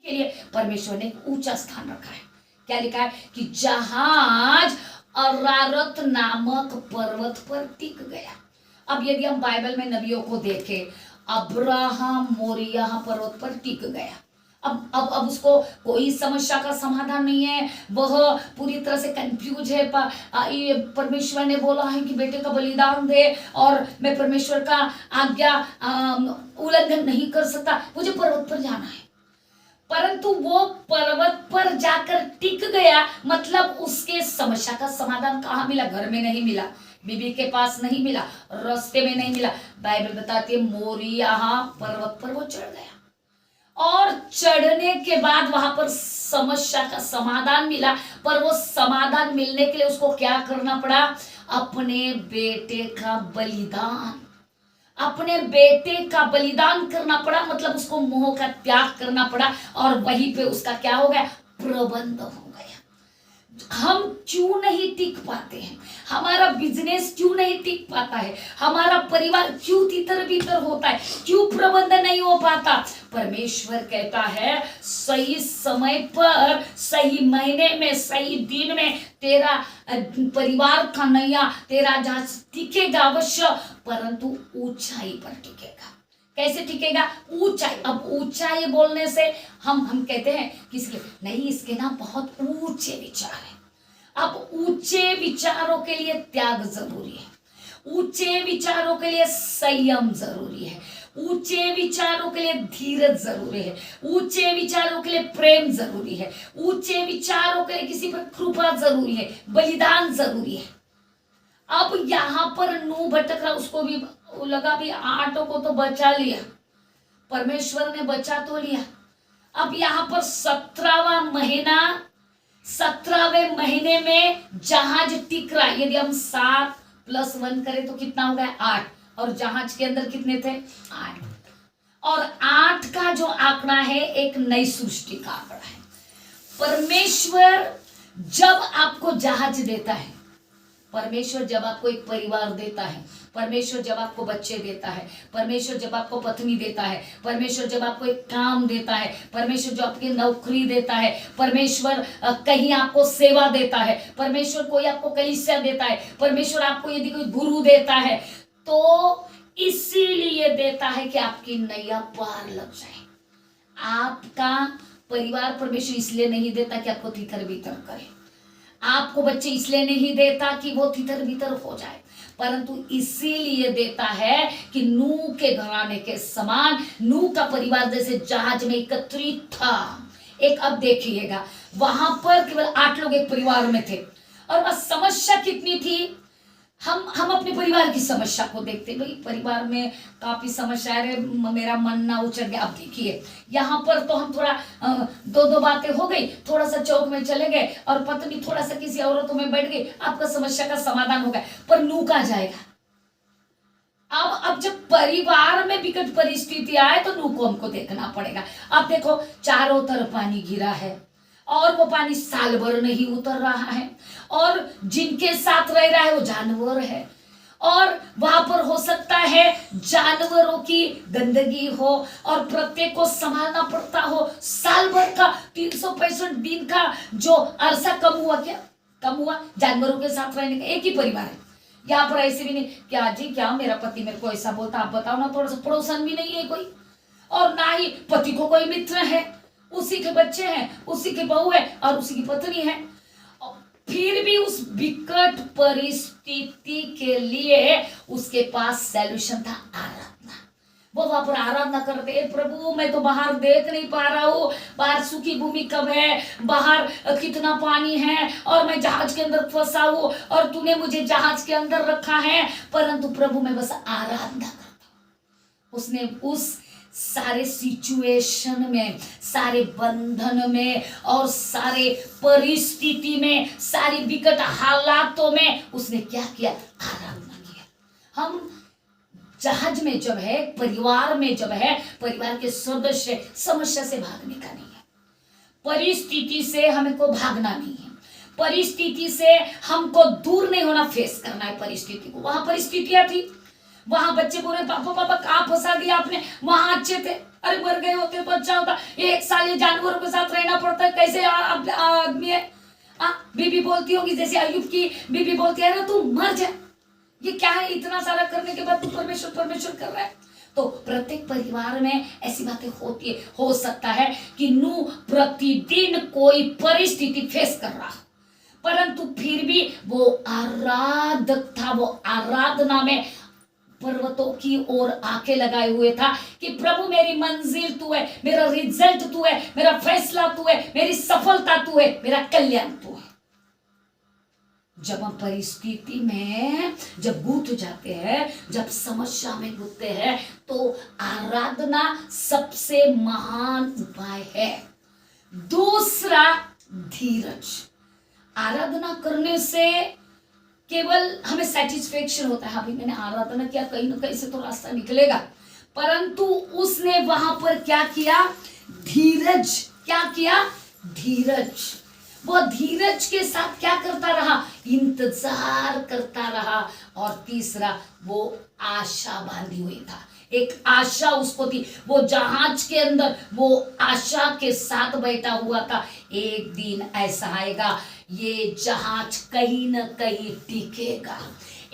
के लिए परमेश्वर ने एक ऊंचा स्थान रखा है। क्या लिखा है कि जहाज अरारत नामक पर्वत पर टिक गया। अब यदि हम बाइबल में नबियों को देखें, अब्राहम मोरिया पर्वत पर टिक गया। अब उसको कोई समस्या का समाधान नहीं है, वह पूरी तरह से कंफ्यूज है। ये परमेश्वर ने बोला है कि बेटे का बलिदान दे और मैं परमेश्वर का आज्ञा उल्लंघन नहीं कर सकता, मुझे पर्वत पर जाना है। परंतु वो पर्वत पर जाकर टिक गया, मतलब उसके समस्या का समाधान कहाँ मिला? घर में नहीं मिला, बीबी के पास नहीं मिला, रास्ते में नहीं मिला। बाइबल बताती है मोरिया पर्वत पर वो चढ़ गया और चढ़ने के बाद वहां पर समस्या का समाधान मिला। पर वो समाधान मिलने के लिए उसको क्या करना पड़ा? अपने बेटे का बलिदान, अपने बेटे का बलिदान करना पड़ा, मतलब उसको मोह का त्याग करना पड़ा। और वहीं पे उसका क्या हो गया? प्रबंध हो गया। हम क्यों नहीं टिक पाते हैं? हमारा बिजनेस क्यों नहीं टिक पाता है? हमारा परिवार क्यों तितर बितर होता है? क्यों प्रबंध नहीं हो पाता? परमेश्वर कहता है सही समय पर, सही महीने में, सही दिन में तेरा परिवार का नैया, तेरा जहाज टिकेगा अवश्य, परंतु ऊंचाई पर टिकेगा। कैसे टिकेगा? ऊंचाई। अब ऊंचाई बोलने से हम कहते हैं किसके नहीं, इसके ना बहुत ऊंचे विचार है। अब ऊंचे विचारों के लिए त्याग जरूरी है, ऊंचे विचारों के लिए संयम जरूरी है, ऊंचे विचारों के लिए धीरज जरूरी है, ऊंचे विचारों के लिए प्रेम जरूरी है, ऊंचे विचारों के लिए किसी पर कृपा जरूरी है, बलिदान जरूरी है। अब यहां पर नूह भटक रहा, उसको भी लगा भी 8 को तो बचा लिया, परमेश्वर ने बचा तो लिया। अब यहां पर 17वां महीना, 17वें महीने में जहाज टिक रहा। यदि हम 7 + 1 करें तो कितना हो गया? 8। और जहाज के अंदर कितने थे? 8। और 8 का जो आंकड़ा है एक नई सृष्टि का आंकड़ा है। परमेश्वर जब आपको जहाज देता है, परमेश्वर जब आपको एक परिवार देता है, परमेश्वर जब आपको बच्चे देता है, परमेश्वर जब आपको पत्नी देता है, परमेश्वर जब आपको एक काम देता है, परमेश्वर जो आपकी नौकरी देता है, परमेश्वर कहीं आपको सेवा देता है, परमेश्वर कोई आपको कलीसिया देता है, परमेश्वर आपको यदि कोई गुरु देता है, तो इसीलिए देता है कि आपकी नैया पार लग जाए। आपका परिवार परमेश्वर इसलिए नहीं देता कि आपको तितर बितर करे, आपको बच्चे इसलिए नहीं देता कि वो तितर बितर हो जाए, परंतु इसीलिए देता है कि नूह के घराने के समान, नूह का परिवार जैसे जहाज में एकत्रित था। एक अब देखिएगा, वहां पर केवल 8 लोग एक परिवार में थे। और वह समस्या कितनी थी? हम अपने परिवार की समस्या को देखते, भाई परिवार में काफी समस्या है, मेरा मन ना उचड़ गया। अब देखिए यहाँ पर तो हम थोड़ा 2 बातें हो गई, थोड़ा सा चौक में चले गए और पत्नी थोड़ा सा किसी औरतों में बैठ गई, आपका समस्या का समाधान हो गया। पर नूह कहाँ जाएगा? अब जब परिवार में विकट परिस्थिति आए तो नूह को हमको देखना पड़ेगा। अब देखो चारों तरफ पानी घिरा है और वो पानी साल भर नहीं उतर रहा है, और जिनके साथ रह रहा है वो जानवर है, और वहां पर हो सकता है जानवरों की गंदगी हो और प्रत्येक को संभालना पड़ता हो। साल भर का 365 दिन का जो अरसा कम हुआ, क्या कम हुआ? जानवरों के साथ रहने का। एक ही परिवार है यहाँ पर, ऐसे भी नहीं क्या जी क्या मेरा पति मेरे को ऐसा बोलता, आप बताओ ना। थोड़ा सा पड़ोसन भी नहीं है कोई, और ना ही पति को कोई मित्र है, उसी के बच्चे हैं, उसी की बहू है और उसी की पत्नी है। फिर भी उस विकट परिस्थिति के लिए उसके पास सॉल्यूशन था, आराधना। वो वहां पर आराधना करते, प्रभु मैं तो बाहर देख नहीं पा रहा हूँ, बाहर सूखी भूमि कब है, बाहर कितना पानी है, और मैं जहाज के अंदर फंसा हूँ और तूने मुझे जहाज के अंदर रखा है, परंतु प्रभु मैं बस आराधना करता हूँ। उसने उस सारे सिचुएशन में, सारे बंधन में और सारे परिस्थिति में, सारी विकट हालातों में उसने क्या किया? आराधना किया। हम जहाज में जब है, परिवार में जब है, परिवार के सदस्य समस्या से भागने का नहीं है, परिस्थिति से हमको भागना नहीं है, परिस्थिति से हमको दूर नहीं होना, फेस करना है परिस्थिति को। वहां परिस्थितियां थी, वहां बच्चे बोल रहे पापा पापा कहाँ फंसा दिया आपने, वहां अच्छे थे, अरे मर गए होते तो अच्छा होता, 1 साल ये जानवरों के साथ रहना पड़ता है, कैसे आदमी है। बीबी बोलती होगी, जैसे अय्यूब की बीबी बोलती है, तू मर जा, ये क्या है, इतना सारा करने के बाद तू परमेश्वर परमेश्वर कर रहा है। तो प्रत्येक परिवार में ऐसी बातें होती है। हो सकता है कि नूह प्रतिदिन कोई परिस्थिति फेस कर रहा, परंतु फिर भी वो आराधक था, वो आराधना में पर्वतों की ओर आंखें लगाए हुए था कि प्रभु मेरी मंजिल तू है, मेरा रिजल्ट तू है, मेरा फैसला तू है, मेरी सफलता तू है, मेरा कल्याण तू है। जब हम परिस्थिति में जब गूंथ जाते हैं, जब समस्या में गूंथते हैं, तो आराधना सबसे महान उपाय है। दूसरा, धीरज। आराधना करने से केवल हमें सेटिस्फेक्शन होता है, अभी मैंने आराधना किया, कहीं ना कहीं से तो रास्ता निकलेगा, परंतु उसने वहां पर क्या किया, धीरज। क्या किया, धीरज। वो धीरज के साथ क्या करता रहा, इंतजार करता रहा। और तीसरा, वो आशा बांधी हुई था, एक आशा उसको थी, वो जहाज के अंदर वो आशा के साथ बैठा हुआ था, एक दिन ऐसा आएगा ये जहाज कहीं ना कहीं टिकेगा,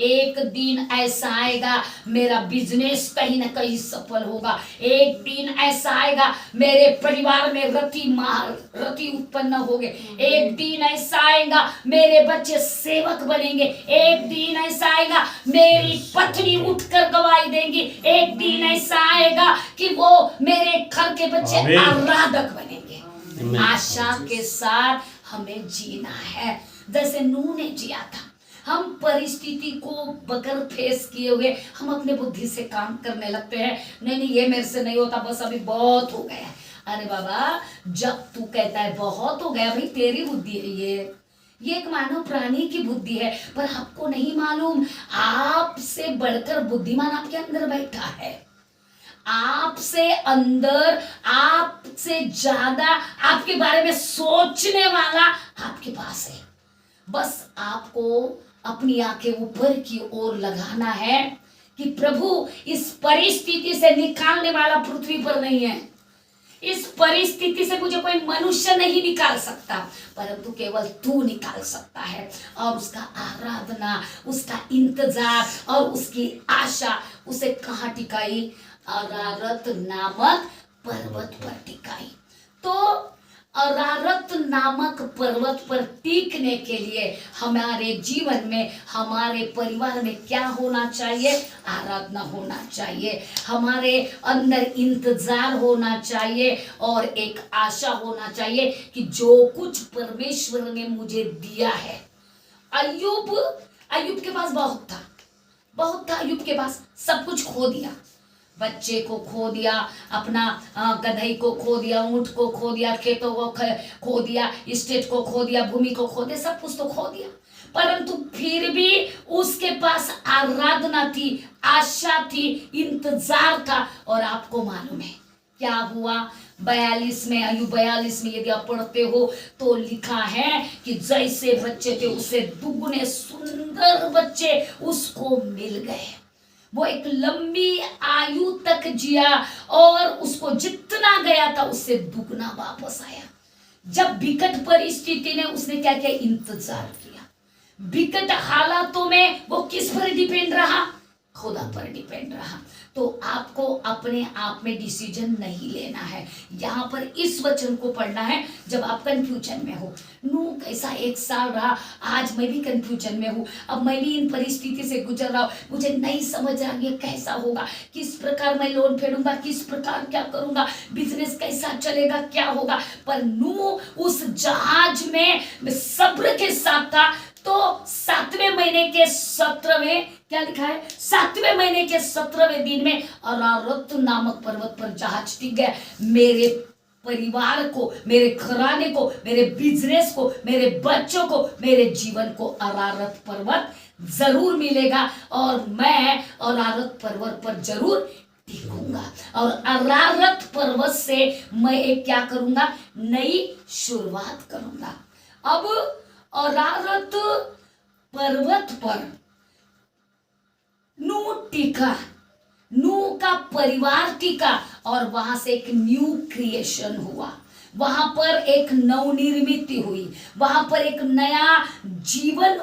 एक दिन ऐसा आएगा मेरा बिजनेस कहीं ना कहीं सफल होगा, एक दिन ऐसा आएगा मेरे परिवार में रति उत्पन्न होंगे, एक दिन ऐसा आएगा मेरे बच्चे सेवक बनेंगे, एक दिन ऐसा आएगा मेरी पत्नी उठकर गवाही देंगी, एक दिन ऐसा आएगा कि वो मेरे घर के बच्चे आराधक बनेंगे। आशा के साथ हमें जीना है, जैसे नूह ने जिया था। हम परिस्थिति को बगैर फेस किए हुए हम अपने बुद्धि से काम करने लगते हैं, नहीं नहीं ये मेरे से नहीं होता, बस अभी बहुत हो गया। अरे बाबा, जब तू कहता है बहुत हो गया, भाई तेरी बुद्धि है ये एक मानव प्राणी की बुद्धि है, पर आपको नहीं मालूम आपसे बढ़कर बुद्धिमान आपके अंदर बैठा है, आपसे अंदर, आपसे ज्यादा आपके बारे में सोचने वाला आपके पास है। बस आपको अपनी आंखें ऊपर की ओर लगाना है कि प्रभु इस परिस्थिति से निकालने वाला पृथ्वी पर नहीं है, इस परिस्थिति से मुझे कोई मनुष्य नहीं निकाल सकता, परंतु केवल तू निकाल सकता है। और उसका आराधना, उसका इंतजार और उसकी आशा उसे कहाँ टिकाई, अरारत नामक पर्वत पर टिकाई। तो अरारत नामक पर्वत पर टिकने के लिए हमारे जीवन में, हमारे परिवार में क्या होना चाहिए, आराधना होना चाहिए, हमारे अंदर इंतजार होना चाहिए और एक आशा होना चाहिए कि जो कुछ परमेश्वर ने मुझे दिया है। अय्यूब के पास बहुत था, अय्यूब के पास सब कुछ खो दिया, बच्चे को खो दिया, अपना गधई को खो दिया, ऊंट को खो दिया, खेतों को खो दिया, स्टेट को खो दिया, भूमि को खो दिया, सब कुछ तो खो दिया, परंतु फिर भी उसके पास आराधना थी, आशा थी, इंतजार था। और आपको मालूम है क्या हुआ, 42 में, अय्यूब 42 में यदि आप पढ़ते हो तो लिखा है कि जैसे बच्चे थे उससे दुगने सुंदर बच्चे उसको मिल गए। वो एक लंबी आयु तक जिया और उसको जितना गया था उससे दुगना वापस आया। जब विकट परिस्थिति ने उसने क्या किया, इंतजार किया। विकट हालातों में वो किस पर डिपेंड रहा, खुदा पर डिपेंड रहा। तो आपको अपने आप में डिसीजन नहीं लेना है, यहाँ पर इस वचन को पढ़ना है जब आप कंफ्यूजन में हो। नूह कैसा 1 साल रहा, आज मैं भी कंफ्यूजन में हूँ, अब मैं भी इन परिस्थिति से गुजर रहा हूँ, मुझे नहीं समझ रहा ये कैसा होगा, किस प्रकार मैं लोन फेडूंगा, किस प्रकार क्या करूंगा, बिजनेस कैसा चलेगा, क्या होगा। पर नूह उस जहाज में सब्र के साथ था। तो 7वें महीने के 17वें, क्या लिखा है, 7वें महीने के 17वें दिन में अरारत नामक पर्वत पर जहाज टिक गया। मेरे परिवार को, मेरे घराने को, मेरे बिजनेस को, मेरे बच्चों को, मेरे जीवन को अरारत पर्वत जरूर मिलेगा और मैं अरारत पर्वत पर जरूर टिकूंगा। और अरारत पर्वत से मैं एक क्या करूंगा, नई शुरुआत करूंगा। अब अरारत पर्वत पर नू टिका, नू का परिवार टिका और वहां से एक न्यू क्रिएशन हुआ, वहां पर एक नवनिर्मित हुई, वहां पर एक नया जीवन